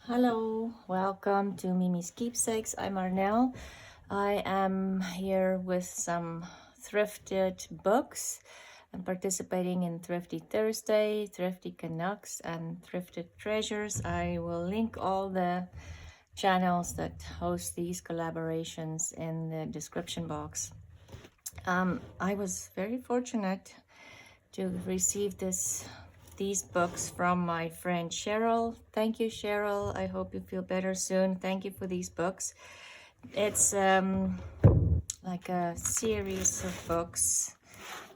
Hello, welcome to Miemie's Keepsakes. I'm Arnell. I am here with some thrifted books. I'm participating in Thrifty Thursday, Thrifty Canucks, and Thrifted Treasures. I will link all the channels that host these collaborations in the description box. I was very fortunate to receive these books from my friend Cheryl. Thank you, Cheryl. I hope you feel better soon. Thank you for these books. It's like a series of books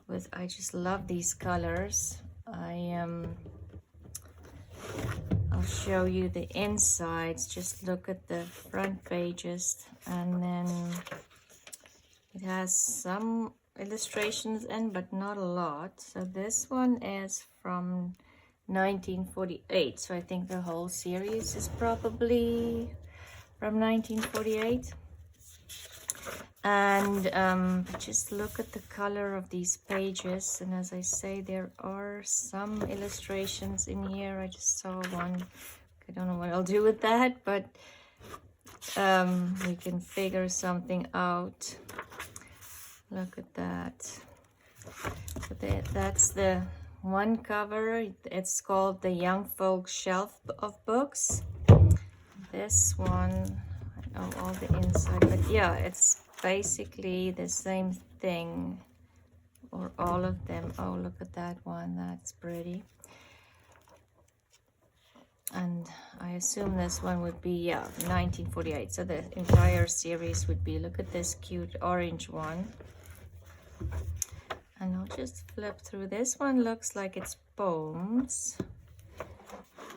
with, I just love these colors. I'll show you the insides. Just look at the front pages, and then it has some illustrations in, but not a lot. So this one is from 1948. So I think the whole series is probably from 1948. And just look at the color of these pages. And as I say, there are some illustrations in here. I just saw one. I don't know what I'll do with that, but we can figure something out. Look at that. So that's the one cover. It's called the Young Folks Shelf of Books. This one, I know all the inside, but yeah, it's basically the same thing, or all of them. Oh, look at that one. That's pretty. And I assume this one would be, yeah, 1948. So the entire series would be, look at this cute orange one. And I'll just flip through. This one looks like it's poems.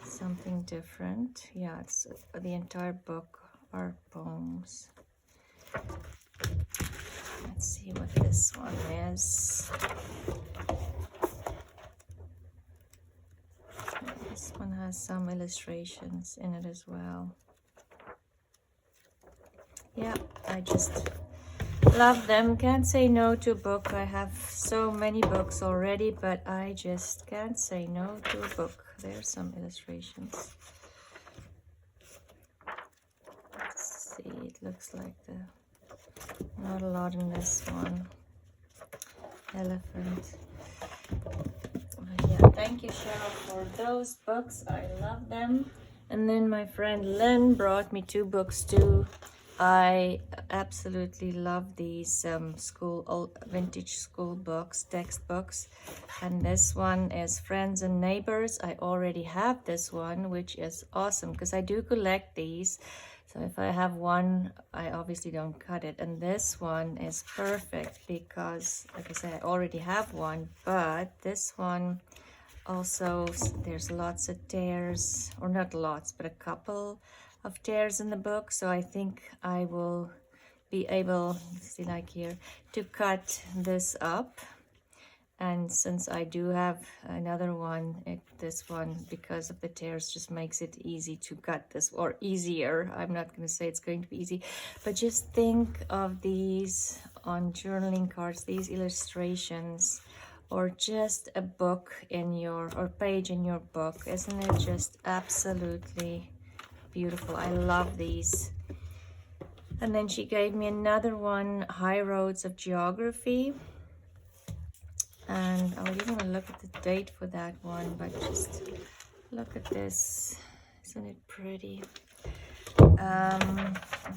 Something different. Yeah, it's the entire book are poems. Let's see what this one is. This one has some illustrations in it as well. Yeah, I just love them. Can't say no to a book. I have so many books already, but I just can't say no to a book. There's some illustrations. Let's see, it looks like not a lot in this one. Elephant. But yeah, thank you, Cheryl, for those books. I love them. And then my friend Lynn brought me two books too. I absolutely love these old vintage school books, textbooks. And this one is Friends and Neighbors. I already have this one, which is awesome because I do collect these. So if I have one, I obviously don't cut it. And this one is perfect because, like I said, I already have one. But this one also, there's lots of tears, or not lots, but a couple of tears in the book. So I think I will be able, see like here, to cut this up. And since I do have another one, this one, because of the tears, just makes it easy to cut this, or easier. I'm not going to say it's going to be easy, but just think of these on journaling cards, these illustrations, or just a book in your, or page in your book. Isn't it just absolutely beautiful? I love these. And then she gave me another one, High Roads of Geography. And I didn't want to look at the date for that one, but just look at this. Isn't it pretty?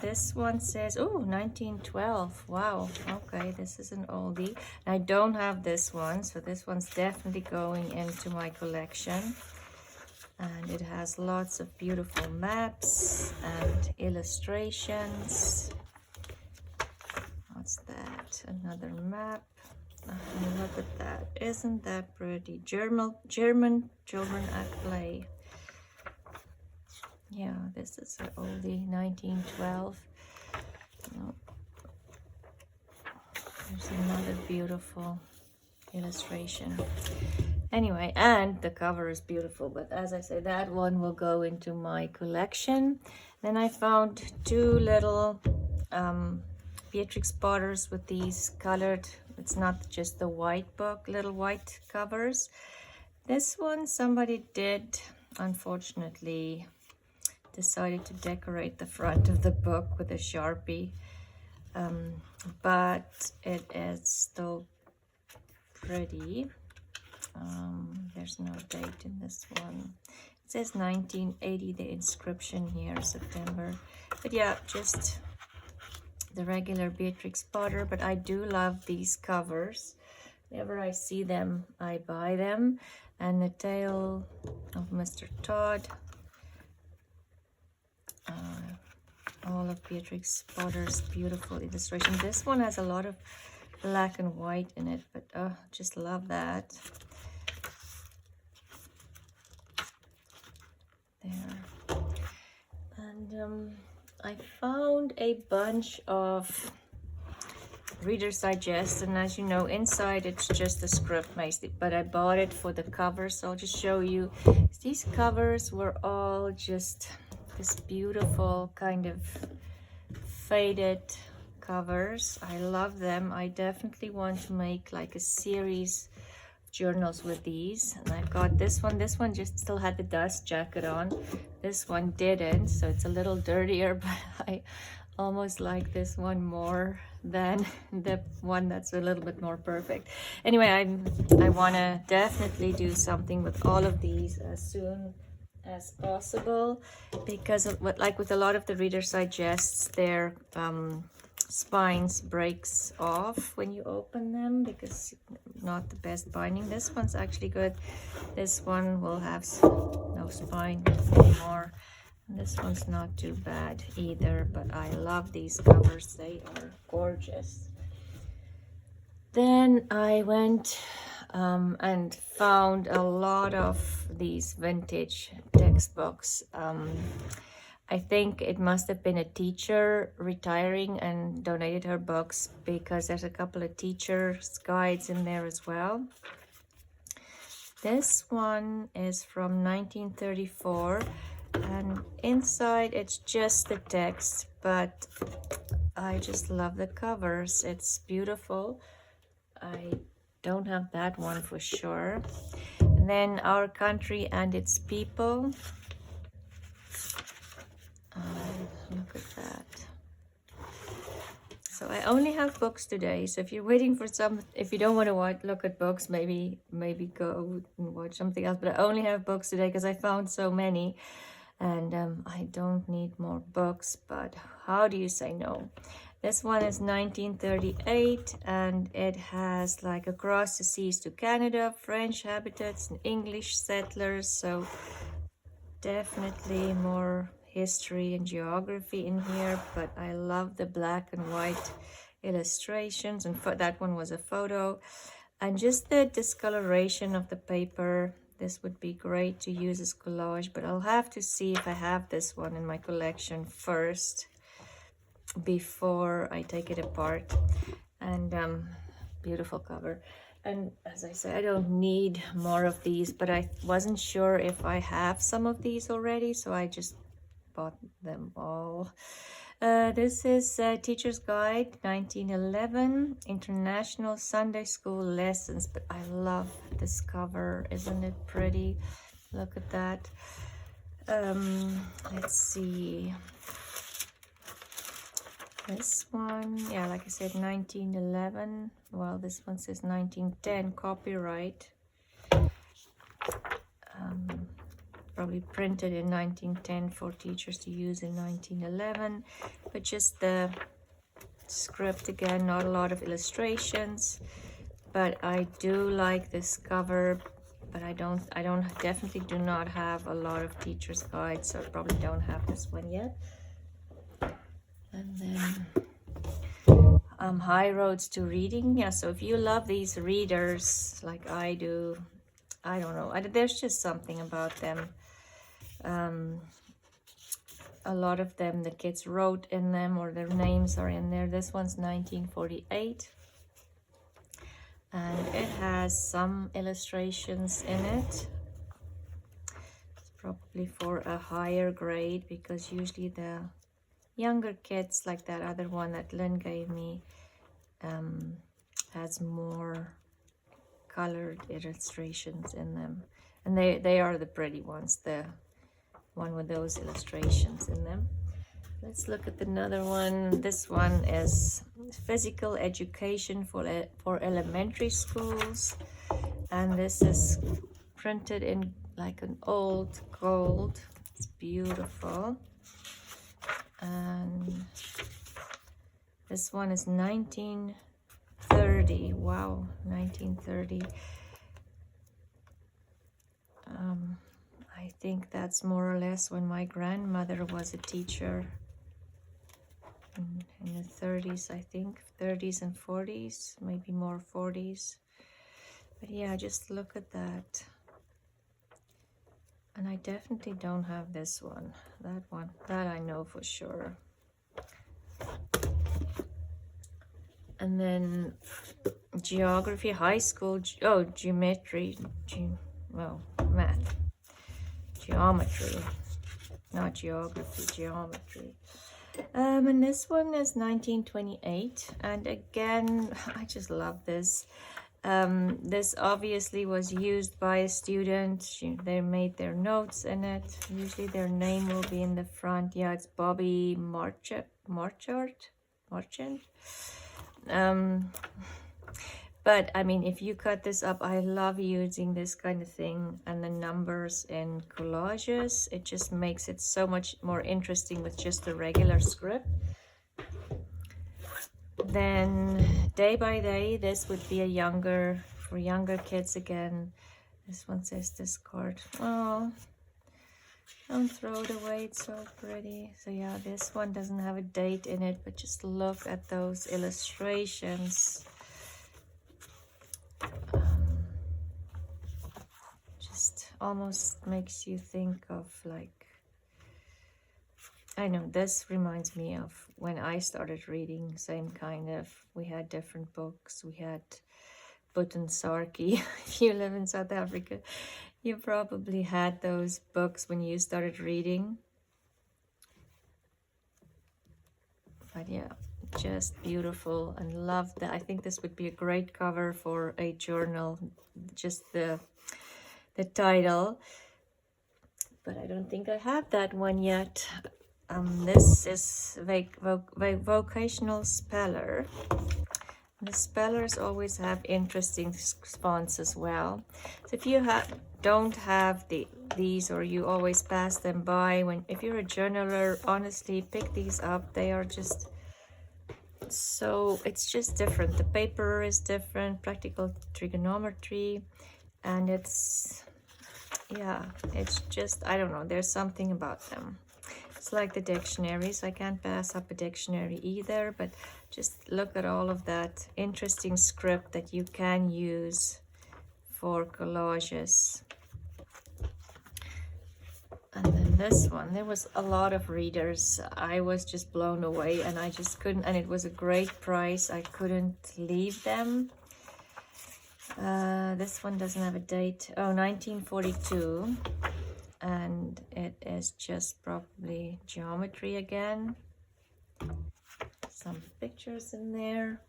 This one says, oh, 1912. Wow. Okay, this is an oldie. I don't have this one, so this one's definitely going into my collection. And it has lots of beautiful maps and illustrations. What's that? Another map. And look at that. Isn't that pretty? German children at play. Yeah, this is an oldie, 1912. Oh. There's another beautiful illustration. Anyway, and the cover is beautiful, but as I say, that one will go into my collection. Then I found two little Beatrix Potters with these colored, it's not just the white book, little white covers. This one somebody did, unfortunately, decided to decorate the front of the book with a Sharpie. But it is still pretty. There's no date in this one. It says 1980, the inscription here, September. But yeah, just the regular Beatrix Potter. But I do love these covers. Whenever I see them, I buy them. And the Tale of Mr. Todd. All of Beatrix Potter's beautiful illustration. This one has a lot of black and white in it, but just love that. There. And I found a bunch of Reader's Digest, and as you know, inside it's just a script basically, but I bought it for the cover, so I'll just show you. These covers were all just this beautiful kind of faded covers. I love them. I definitely want to make like a series of journals with these. And I've got this one. This one just still had the dust jacket on. This one didn't, so it's a little dirtier, but I almost like this one more than the one that's a little bit more perfect. Anyway, I want to definitely do something with all of these as soon as possible, because of what, like with a lot of the Reader's Digests, their spines breaks off when you open them because not the best binding. This one's actually good. This one will have no spine anymore. And this one's not too bad either, but I love these covers. They are gorgeous. Then I went and found a lot of these vintage textbooks. I think it must have been a teacher retiring and donated her books, because there's a couple of teachers' guides in there as well. This one is from 1934, and inside it's just the text, but I just love the covers. It's beautiful. I don't have that one for sure. And then Our Country and Its People. Look at that. So I only have books today. So if you're waiting for some, if you don't want to look at books, maybe go and watch something else. But I only have books today because I found so many, and I don't need more books. But how do you say no? This one is 1938, and it has like Across the Seas to Canada, French habitats and English settlers. So definitely more history and geography in here, but I love the black and white illustrations, and that one was a photo, and just the discoloration of the paper. This would be great to use as collage, but I'll have to see if I have this one in my collection first before I take it apart. And beautiful cover. And as I say, I don't need more of these, but I wasn't sure if I have some of these already, so I just bought them all. This is Teacher's Guide 1911, International Sunday School Lessons, but I love this cover. Isn't it pretty? Look at that. Let's see. This one, yeah, like I said, 1911. Well, this one says 1910, copyright. Probably printed in 1910 for teachers to use in 1911. But just the script again, not a lot of illustrations. But I do like this cover. But I definitely do not have a lot of teachers' guides, so I probably don't have this one yet. And then High Roads to Reading. Yeah, so if you love these readers like I do, I don't know, there's just something about them. A lot of them, the kids wrote in them, or their names are in there. This one's 1948. And it has some illustrations in it. It's probably for a higher grade, because usually the younger kids, like that other one that Lynn gave me, has more colored illustrations in them, and they are the pretty ones. The one with those illustrations in them. Let's look at another one. This one is Physical Education for Elementary Schools. And this is printed in like an old gold. It's beautiful. And this one is 1930. Wow, 1930. I think that's more or less when my grandmother was a teacher. In the 30s, I think, 30s and 40s, maybe more 40s. But yeah, just look at that. And I definitely don't have this one. That I know for sure. And then geography, high school, geometry, math, geometry, not geography, geometry. And this one is 1928, and again, I just love this. This obviously was used by a student. They made their notes in it. Usually their name will be in the front. Yeah, it's Bobby Marchant. But I mean, if you cut this up, I love using this kind of thing and the numbers in collages. It just makes it so much more interesting with just the regular script. Then Day by Day, this would be for younger kids again. This one says discard. Oh, don't throw it away, it's so pretty. So yeah, this one doesn't have a date in it, but just look at those illustrations. Just almost makes you think of like, I know, this reminds me of when I started reading, same kind of, we had different books. We had Sarki. If you live in South Africa, you probably had those books when you started reading. But yeah, just beautiful, and love that. I think this would be a great cover for a journal, just the title. But I don't think I have that one yet. This is Vocational Speller. The spellers always have interesting fonts as well. So if you don't have these, or you always pass them by, if you're a journaler, honestly, pick these up. They are just so, it's just different. The paper is different, practical trigonometry, and it's just, I don't know, there's something about them. It's like the dictionaries. I can't pass up a dictionary either, but just look at all of that interesting script that you can use for collages. And then this one, there was a lot of readers. I was just blown away, and I just couldn't, and it was a great price. I couldn't leave them. This one doesn't have a date. Oh, 1942. And it is just probably geometry again. Some pictures in there.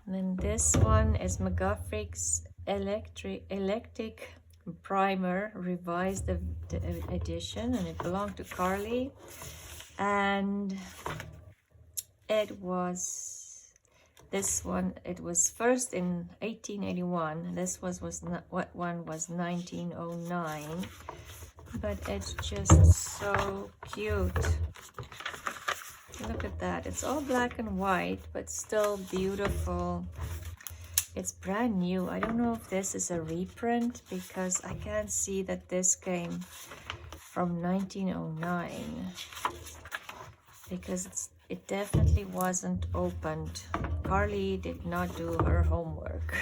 And then this one is McGuffrey's Electric Primer, revised edition, and it belonged to Carly. And this one, it was first in 1881. This was 1909. But it's just so cute. Look at that. It's all black and white, but still beautiful. It's brand new. I don't know if this is a reprint, because I can't see that this came from 1909, because it definitely wasn't opened. Carly did not do her homework.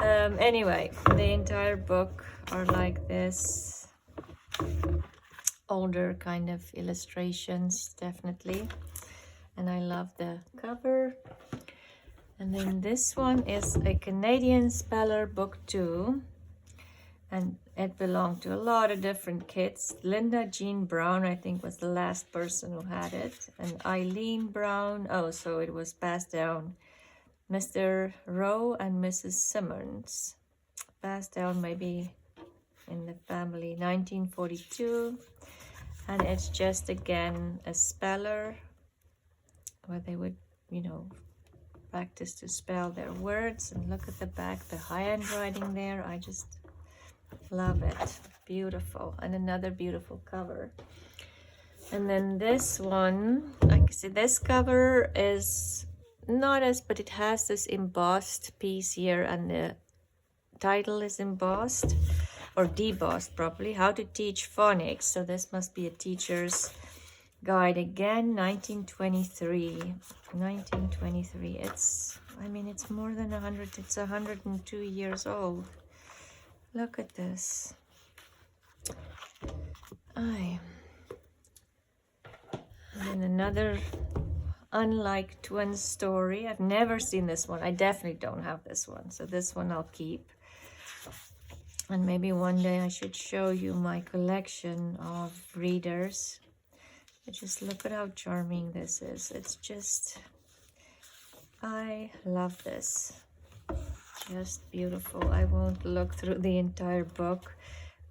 Anyway, the entire book are like this, older kind of illustrations, definitely. And I love the cover. And then this one is a Canadian Speller Book 2, and it belonged to a lot of different kids. Linda Jean Brown, I think, was the last person who had it, and Eileen Brown. Oh, so it was passed down. Mr. Rowe and Mrs. Simmons, passed down maybe in the family. 1942, and it's just again a speller where they would, you know, practice to spell their words. And look at the back, the handwriting there. I just love it. Beautiful. And another beautiful cover. And then this one, like I said, this cover is not as, but it has this embossed piece here, and the title is embossed or debossed probably. How to teach phonics. So this must be a teacher's guide again. 1923. 1923. It's, I mean, it's more than 100. It's 102 years old. Look at this. And another unlike twins story. I've never seen this one. I definitely don't have this one. So this one I'll keep. And maybe one day I should show you my collection of readers. But just look at how charming this is. It's just, I love this. Just beautiful. I won't look through the entire book,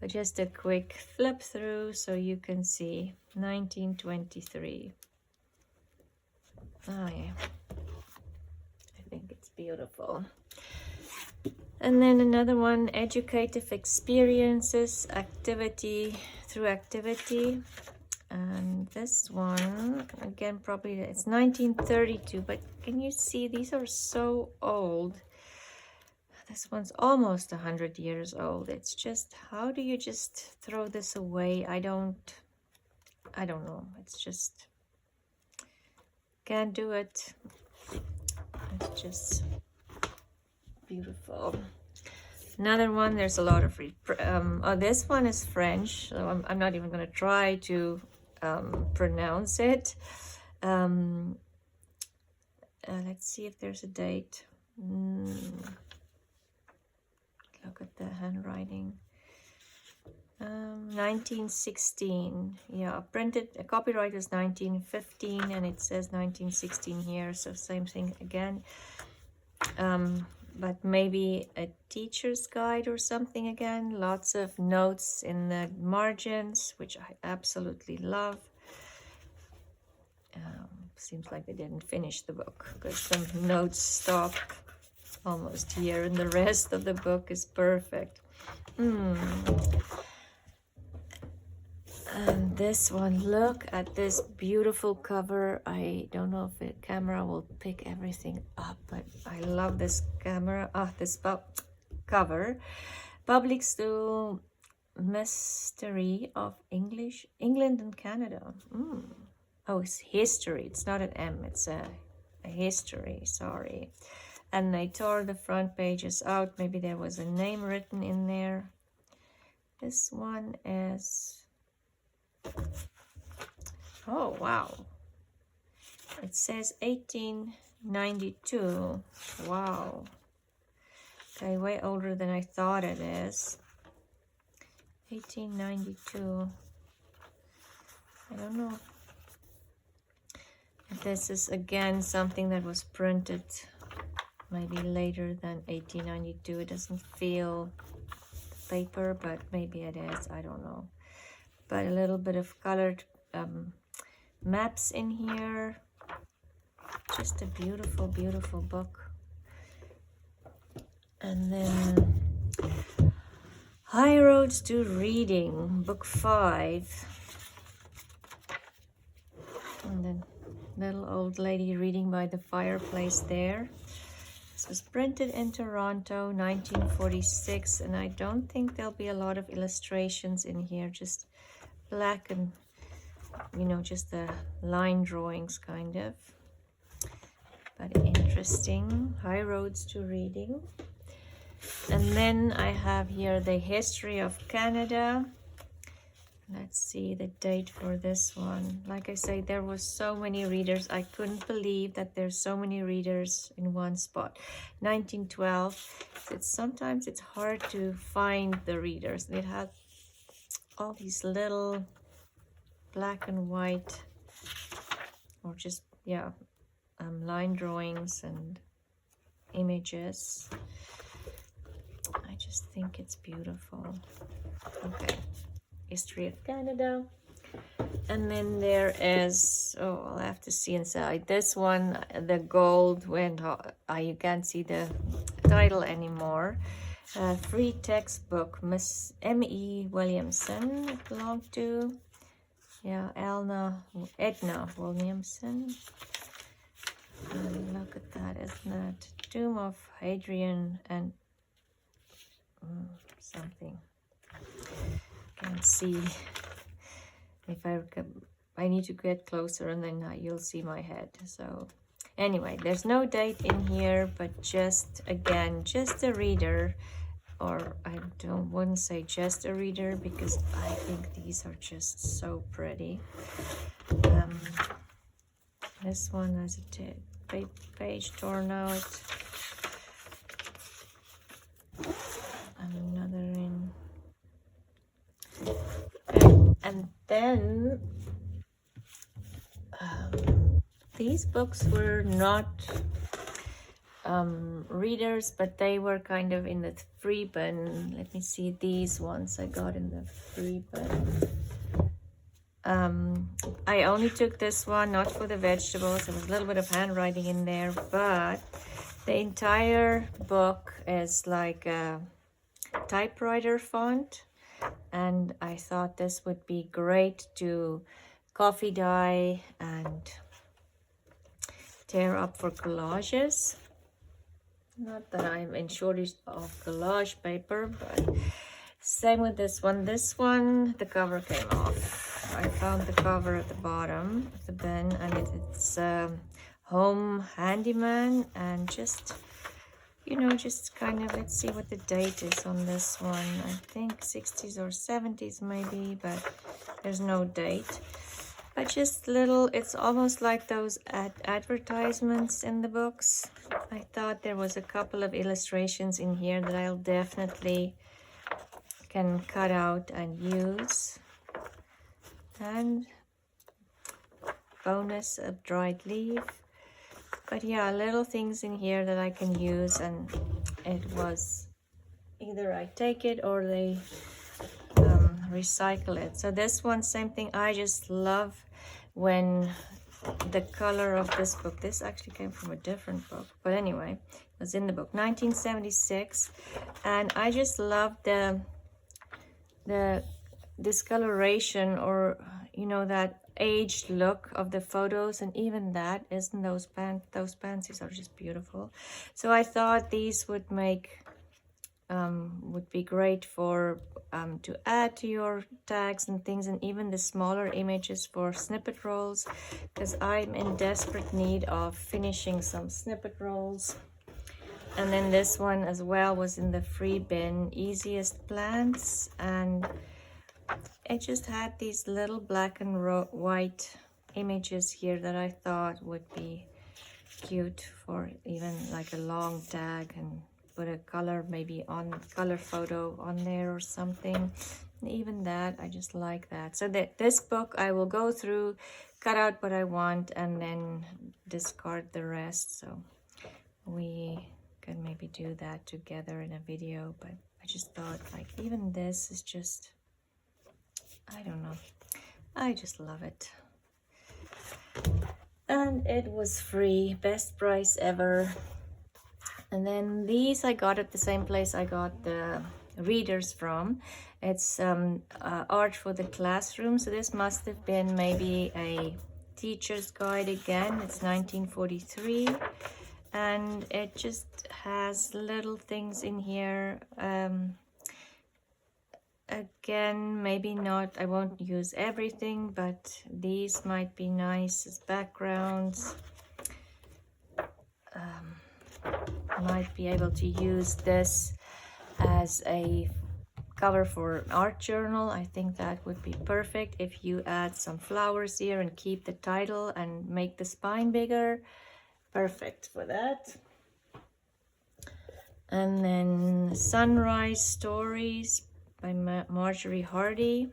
but just a quick flip through so you can see. 1923. Oh yeah, I think it's beautiful. And then another one, educative experiences, activity through activity. And this one, again, probably it's 1932, but can you see these are so old? This one's almost 100 years old. It's just, how do you just throw this away? I don't know. It's just, can't do it. It's just beautiful. Another one, there's a lot of, oh, this one is French, so I'm not even going to try to pronounce it. Let's see if there's a date. Look at the handwriting. 1916. Yeah, printed, copyright is 1915, and it says 1916 here, so same thing again. But maybe a teacher's guide or something again. Lots of notes in the margins, which I absolutely love. Seems like they didn't finish the book because some notes stop almost here, and the rest of the book is perfect. And this one, look at this beautiful cover. I don't know if the camera will pick everything up, but I love this camera. This cover. Public School Mystery of England and Canada. Oh, it's history. It's not an M. It's a history. Sorry. And they tore the front pages out. Maybe there was a name written in there. This one is... Oh, wow. It says 1892. Wow. Okay, way older than I thought it is. 1892. I don't know. This is, again, something that was printed maybe later than 1892. It doesn't feel paper, but maybe it is. I don't know. But a little bit of colored maps in here. Just a beautiful, beautiful book. And then High Roads to Reading, book 5. And then little old lady reading by the fireplace there. This was printed in Toronto, 1946, and I don't think there'll be a lot of illustrations in here, just black and, you know, just the line drawings kind of. But interesting. High Roads to Reading. And then I have here the History of Canada. Let's see the date for this one. Like I say, there was so many readers. I couldn't believe that there's so many readers in one spot. 1912. Sometimes it's hard to find the readers. It had all these little black and white, or just, yeah, line drawings and images. I just think it's beautiful. Okay, History of Canada. And then there is, oh, I'll have to see inside. This one, the gold went off. You can't see the title anymore. Free textbook, Miss M.E. Williamson, it belonged to. Yeah, Edna Williamson. And look at that, isn't it? Tomb of Hadrian and something. Can't see. If I need to get closer, and then you'll see my head. So anyway, there's no date in here, but just again, just a reader. Or I wouldn't say just a reader, because I think these are just so pretty. This one has a page torn out. And another in. And then these books were not readers, but they were kind of in the free bin. Let me see, these ones I got in the free bin. I only took this one, not for the vegetables. There was a little bit of handwriting in there, but the entire book is like a typewriter font, and I thought this would be great to coffee dye and tear up for collages. Not that I'm in shortage of collage paper, but same with this one. This one, the cover came off. I found the cover at the bottom of the bin, and it's Home Handyman, and just, you know, just kind of, let's see what the date is on this one. I think 60s or 70s maybe, but there's no date. But just little, it's almost like those advertisements in the books. I thought there was a couple of illustrations in here that I'll definitely can cut out and use. And bonus of dried leaf. But yeah, little things in here that I can use, and it was either I take it or they recycle it. So this one, same thing. I just love when the color of this book, this actually came from a different book, but anyway, it was in the book, 1976, and I just love the discoloration, or you know, that aged look of the photos, and even that, isn't those pansies are just beautiful. So I thought these would make would be great for to add to your tags and things, and even the smaller images for snippet rolls, because I'm in desperate need of finishing some snippet rolls. And then this one as well was in the free bin, Easiest Plants, and it just had these little black and white images here that I thought would be cute for even like a long tag, and put a color, maybe on color photo on there or something. And even that, I just like that. So this book I will go through, cut out what I want, and then discard the rest. So we can maybe do that together in a video, but I just thought, like, even this is just, I don't know, I just love it. And it was free, best price ever. And then these I got at the same place I got the readers from. It's art for the classroom. So this must have been maybe a teacher's guide again. It's 1943. And it just has little things in here. Again, maybe not, I won't use everything, but these might be nice as backgrounds. Might be able to use this as a cover for an art journal. I think that would be perfect if you add some flowers here and keep the title and make the spine bigger. Perfect for that. And then Sunrise Stories by Marjorie Hardy.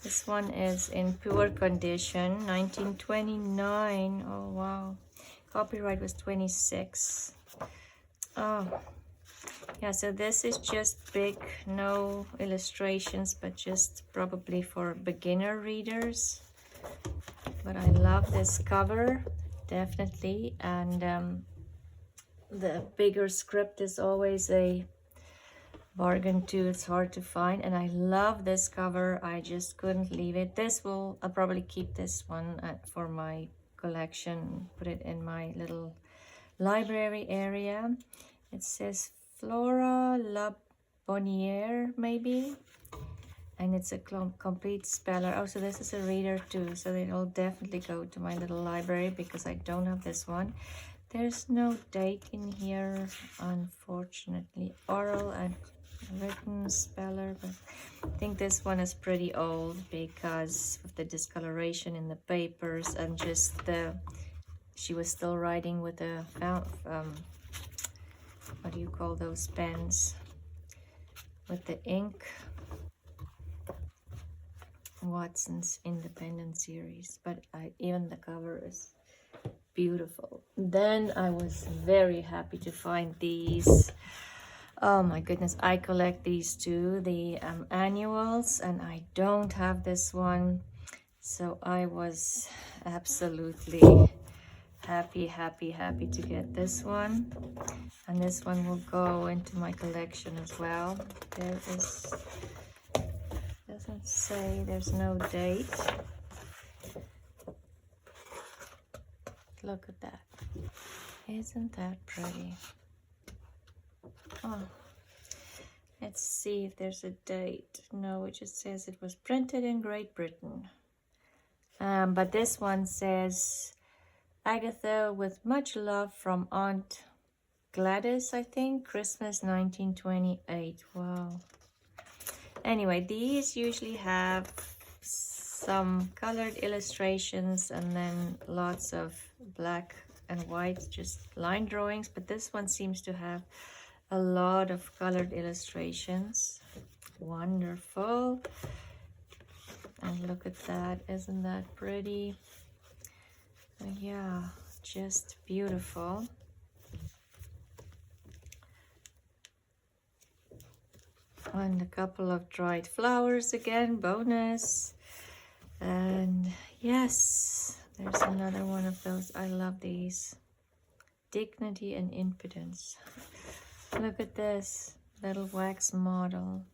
This one is in poor condition, 1929. Oh wow, copyright was 26. Oh, Yeah, so this is just big, no illustrations, but just probably for beginner readers. But I love this cover, definitely. And the bigger script is always a bargain too. It's hard to find, and I love this cover. I just couldn't leave it. I'll probably keep this one for my collection, put it in my little library area. It says Flora La Bonniere, maybe, and it's a complete speller. Oh, so this is a reader too, so it'll definitely go to my little library because I don't have this one. There's no date in here, unfortunately. Oral and written speller, but I think this one is pretty old because of the discoloration in the papers and just she was still writing with a what do you call those pens, with the ink. Watson's Independent series, but even the cover is beautiful. Then I was very happy to find these. Oh my goodness, I collect these too, the annuals, and I don't have this one, so I was absolutely happy to get this one. And this one will go into my collection as well. There is, doesn't say, there's no date. Look at that. Isn't that pretty? Oh, let's see if there's a date. No, it just says it was printed in Great Britain. But this one says, Agatha, with much love from Aunt Gladys, I think, Christmas 1928. Wow. Anyway, these usually have some colored illustrations and then lots of black and white, just line drawings, but this one seems to have a lot of colored illustrations. Wonderful. And look at that, isn't that pretty? Yeah, just beautiful. And a couple of dried flowers again, bonus. And yes, there's another one of those. I love these. Dignity and Impudence. Look at this little wax model.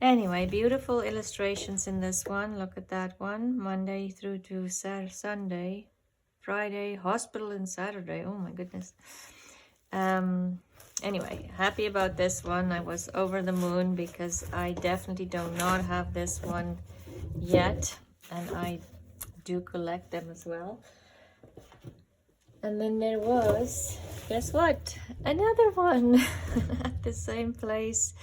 Anyway, beautiful illustrations in this one. Look at that one. Monday through to Sunday. Friday, hospital, and Saturday. Oh my goodness. Anyway, happy about this one. I was over the moon because I definitely do not have this one yet, and I do collect them as well. And then there was, guess what, another one at the same place.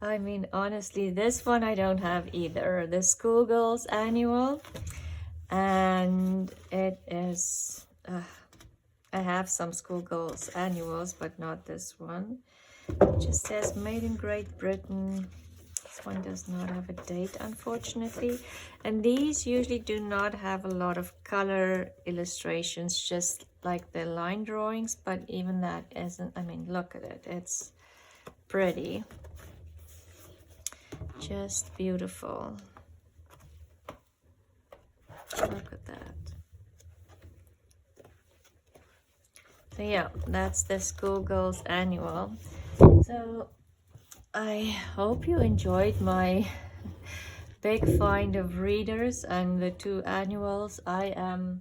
I mean, honestly, this one I don't have either. The Schoolgirls Annual, and it is I have some Schoolgirls Annuals, but not this one. It just says made in Great Britain. This one does not have a date, unfortunately. And these usually do not have a lot of color illustrations, just like the line drawings, but even that isn't, I mean, look at it. It's pretty. Just beautiful. Look at that. So yeah, that's the Schoolgirls Annual. So I hope you enjoyed my big find of readers and the 2 annuals. I am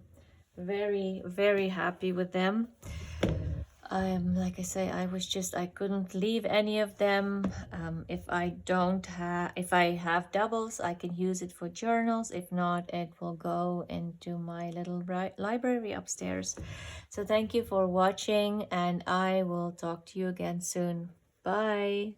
very happy with them. Like I say, I couldn't leave any of them. If I have doubles, I can use it for journals. If not, it will go into my little library upstairs. So thank you for watching, and I will talk to you again soon. Bye.